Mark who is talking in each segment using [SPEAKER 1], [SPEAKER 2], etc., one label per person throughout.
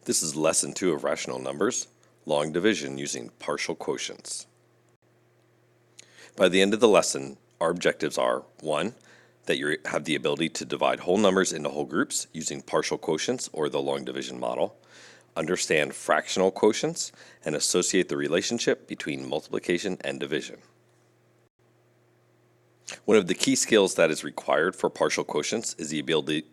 [SPEAKER 1] This is lesson 2 of rational numbers, long division using partial quotients. By the end of the lesson, our objectives are 1. That you have the ability to divide whole numbers into whole groups using partial quotients or the long division model, understand fractional quotients, and associate the relationship between multiplication and division. One of the key skills that is required for partial quotients is the ability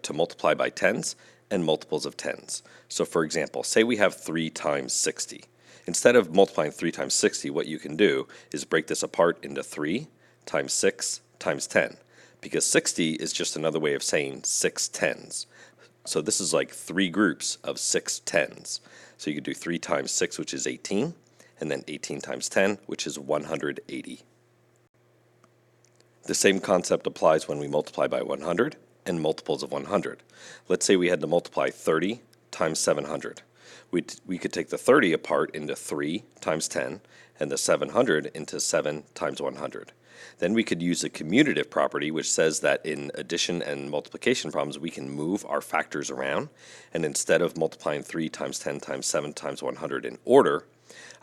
[SPEAKER 1] to multiply by tens and multiples of tens. So for example, say we have 3 times 60. Instead of multiplying 3 times 60, what you can do is break this apart into 3 times 6 times 10, because 60 is just another way of saying 6 tens. So this is like 3 groups of 6 tens. So you could do 3 times 6, which is 18, and then 18 times 10, which is 180. The same concept applies when we multiply by 100 and multiples of 100. Let's say we had to multiply 30 times 700. We could take the 30 apart into 3 times 10 and the 700 into 7 times 100. Then we could use a commutative property, which says that in addition and multiplication problems we can move our factors around, and instead of multiplying 3 times 10 times 7 times 100 in order,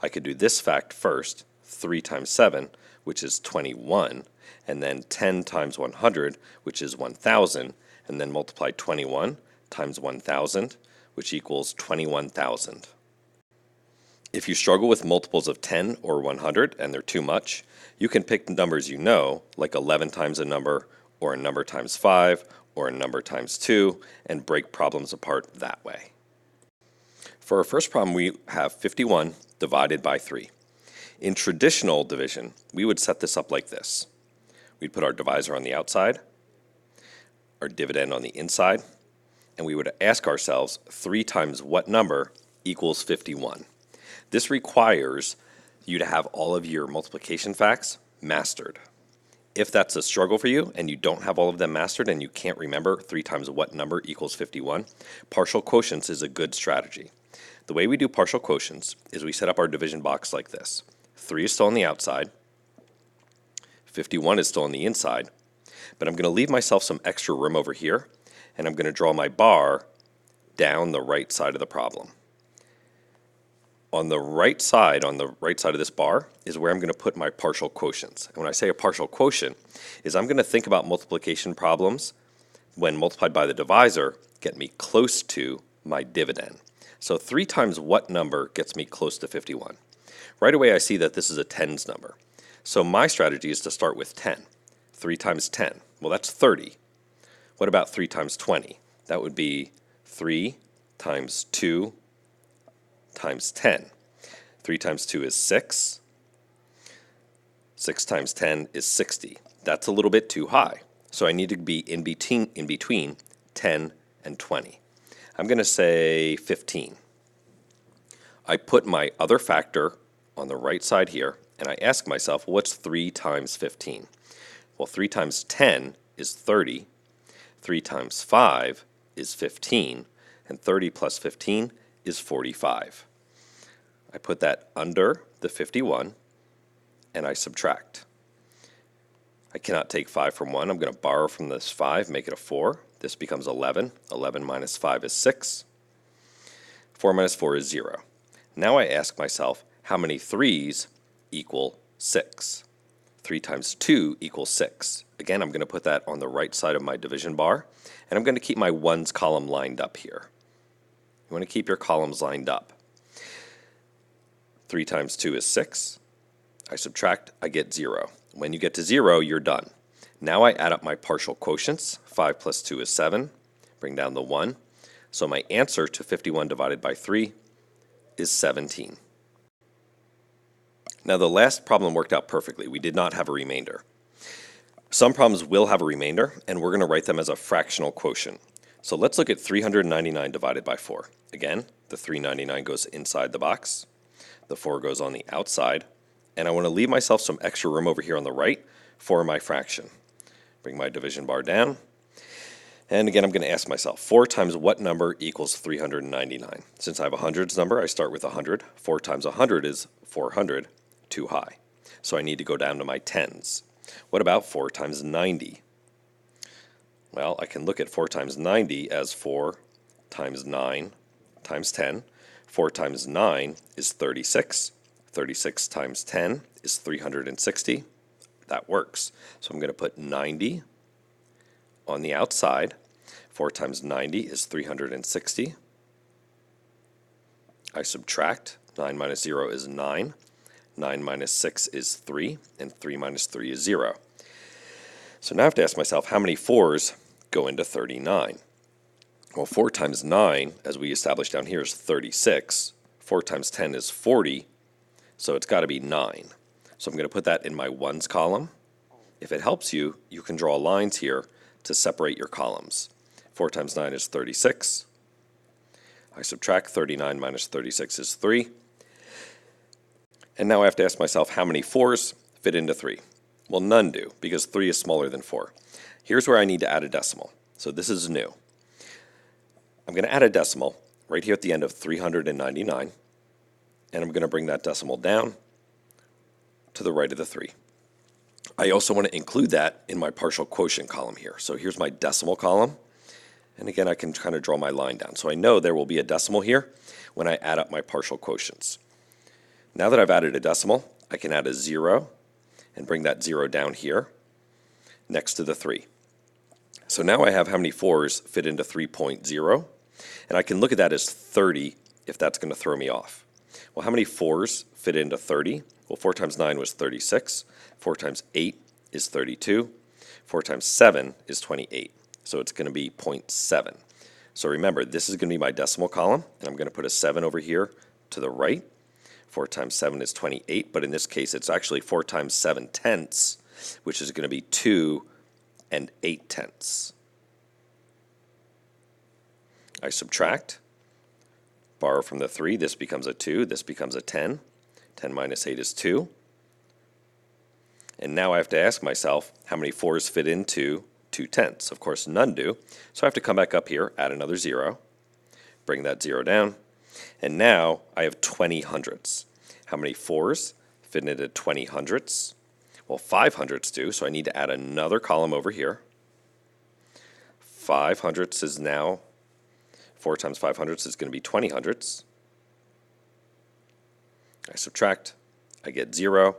[SPEAKER 1] I could do this fact first, 3 times 7, which is 21, and then 10 times 100, which is 1,000, and then multiply 21 times 1,000, which equals 21,000. If you struggle with multiples of 10 or 100 and they're too much, you can pick numbers you know, like 11 times a number, or a number times 5, or a number times 2, and break problems apart that way. For our first problem, we have 51 divided by 3. In traditional division, we would set this up like this. We'd put our divisor on the outside, our dividend on the inside, and we would ask ourselves 3 times what number equals 51. This requires you to have all of your multiplication facts mastered. If that's a struggle for you and you don't have all of them mastered and you can't remember 3 times what number equals 51, partial quotients is a good strategy. The way we do partial quotients is we set up our division box like this. 3 is still on the outside, 51 is still on the inside, but I'm going to leave myself some extra room over here, and I'm going to draw my bar down the right side of the problem. On the right side of this bar is where I'm going to put my partial quotients. And when I say a partial quotient, is I'm going to think about multiplication problems when multiplied by the divisor get me close to my dividend. So 3 times what number gets me close to 51? Right away I see that this is a tens number. So my strategy is to start with 10. 3 times 10, well that's 30. What about 3 times 20? That would be 3 times 2 times 10. 3 times 2 is 6. 6 times 10 is 60. That's a little bit too high. So I need to be in between 10 and 20. I'm going to say 15. I put my other factor on the right side here, and I ask myself, what's 3 times 15? Well, 3 times 10 is 30. 3 times 5 is 15. And 30 plus 15 is 45. I put that under the 51, and I subtract. I cannot take 5 from 1. I'm going to borrow from this 5, make it a 4. This becomes 11. 11 minus 5 is 6. 4 minus 4 is 0. Now I ask myself, how many 3's equal 6? 3 times 2 equals 6. Again, I'm going to put that on the right side of my division bar, and I'm going to keep my ones column lined up here. You want to keep your columns lined up. 3 times 2 is 6. I subtract, I get 0. When you get to 0, you're done. Now I add up my partial quotients. 5 plus 2 is 7. Bring down the 1. So my answer to 51 divided by 3 is 17. Now the last problem worked out perfectly. We did not have a remainder. Some problems will have a remainder, and we're going to write them as a fractional quotient. So let's look at 399 divided by 4. Again, the 399 goes inside the box. The 4 goes on the outside. And I want to leave myself some extra room over here on the right for my fraction. Bring my division bar down. And again, I'm going to ask myself, 4 times what number equals 399? Since I have a hundreds number, I start with 100. 4 times 100 is 400. Too high. So I need to go down to my tens. What about 4 times 90? Well, I can look at 4 times 90 as 4 times 9 times 10. 4 times 9 is 36. 36 times 10 is 360. That works. So I'm going to put 90 on the outside. 4 times 90 is 360. I subtract. 9 minus 0 is 9. 9 minus 6 is 3. And 3 minus 3 is 0. So now I have to ask myself, how many 4s go into 39? Well, 4 times 9, as we established down here, is 36. 4 times 10 is 40. So it's got to be 9. So I'm going to put that in my ones column. If it helps you, you can draw lines here to separate your columns. 4 times 9 is 36. I subtract. 39 minus 36 is 3. And now I have to ask myself, how many 4s fit into 3? Well, none do, because 3 is smaller than 4. Here's where I need to add a decimal. So this is new. I'm going to add a decimal right here at the end of 399, and I'm going to bring that decimal down to the right of the 3. I also want to include that in my partial quotient column here. So here's my decimal column, and again I can kind of draw my line down. So I know there will be a decimal here when I add up my partial quotients. Now that I've added a decimal, I can add a 0 and bring that 0 down here next to the 3. So now I have how many 4s fit into 3.0, and I can look at that as 30 if that's going to throw me off. Well, how many 4s fit into 30? Well, 4 times 9 was 36. 4 times 8 is 32. 4 times 7 is 28. So it's going to be 0.7. So remember, this is going to be my decimal column, and I'm going to put a 7 over here to the right. 4 times 7 is 28, but in this case it's actually 4 times 7 tenths, which is going to be 2 and 8 tenths. I subtract, borrow from the 3, this becomes a 2, this becomes a 10. 10 minus 8 is 2. And now I have to ask myself, how many 4s fit into 2 tenths? Of course, none do. So I have to come back up here, add another 0, bring that 0 down, and now I have 20 hundredths. How many 4s fit into 20 hundredths? Well, 5 hundredths do, so I need to add another column over here. 5 hundredths is now, 4 times 5 hundredths is going to be 20 hundredths. I subtract, I get 0,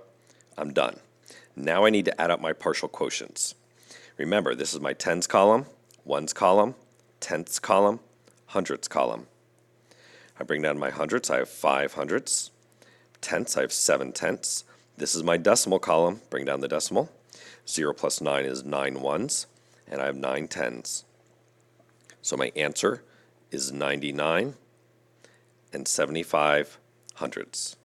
[SPEAKER 1] I'm done. Now I need to add up my partial quotients. Remember, this is my tens column, ones column, tenths column, hundredths column. I bring down my hundredths, I have 5 hundredths. Tenths, I have 7 tenths. This is my decimal column, bring down the decimal. 0 plus 9 is 9 ones, and I have 9 tens. So my answer is 99 and 75 hundredths.